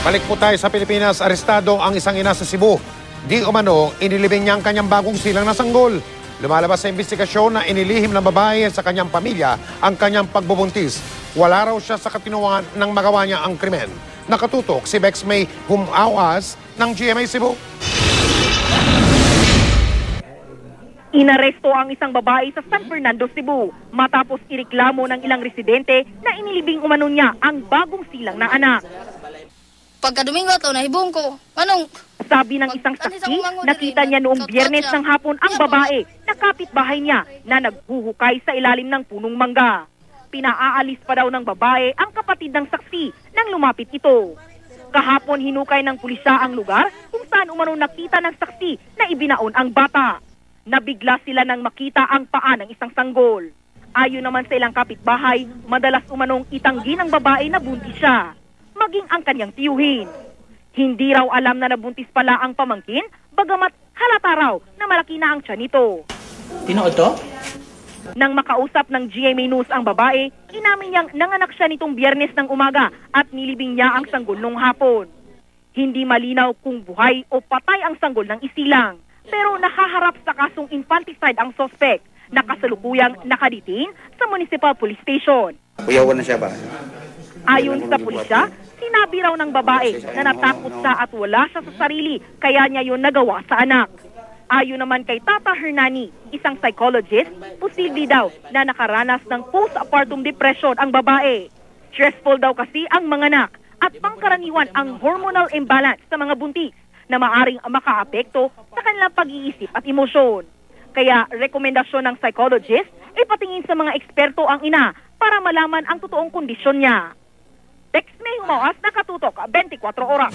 Balik po tayo sa Pilipinas. Arestado ang isang ina sa Cebu. Di umano, inilibing niya ang kanyang bagong silang na sanggol. Lumalabas sa investigasyon na inilihim ng babae sa kanyang pamilya ang kanyang pagbubuntis. Wala raw siya sa katinuan ng magawa niya ang krimen. Nakatutok si Bex May Humawas ng GMA Cebu. Inaresto ang isang babae sa San Fernando, Cebu matapos ireklamo ng ilang residente na inilibing umano niya ang bagong silang na anak. Pagka Domingo to, nahibong ko. Anong? Sabi ng isang saksi, nakita niya noong Biyernes ng hapon ang babae na kapitbahay niya na naghuhukay sa ilalim ng punong mangga. Pinaaalis pa daw ng babae ang kapatid ng saksi nang lumapit ito. Kahapon hinukay ng pulisya ang lugar kung saan umano nakita ng saksi na ibinaon ang bata. Nabigla sila nang makita ang paa ng isang sanggol. Ayon naman sa ilang kapitbahay, madalas umanong itanggi ng babae na buntis siya, maging ang kanyang tiyuhin. Hindi raw alam na nabuntis pala ang pamangkin, bagamat halata raw na malaki na ang tiyan nito. Tinood to? Nang makausap ng GMA News ang babae, inamin niyang nanganak siya nitong Biyernes ng umaga at nilibing niya ang sanggol nung hapon. Hindi malinaw kung buhay o patay ang sanggol ng isilang, pero nakaharap sa kasong infanticide ang suspect na kasalukuyang nakaditin sa Municipal Police Station. Uyawan na siya ba? Ayon sa pulisya, sinabi raw ng babae na natakot siya at wala siya sa sarili, kaya niya yun nagawa sa anak. Ayon naman kay Tata Hernani, isang psychologist, posible daw na nakaranas ng postpartum depression ang babae. Stressful daw kasi ang mga anak at pangkaraniwan ang hormonal imbalance sa mga buntis na maaring makaapekto sa kanilang pag-iisip at emosyon. Kaya rekomendasyon ng psychologist ay patingin sa mga eksperto ang ina para malaman ang totoong kondisyon niya. Bex May Humawas, nakatutok 24 oras.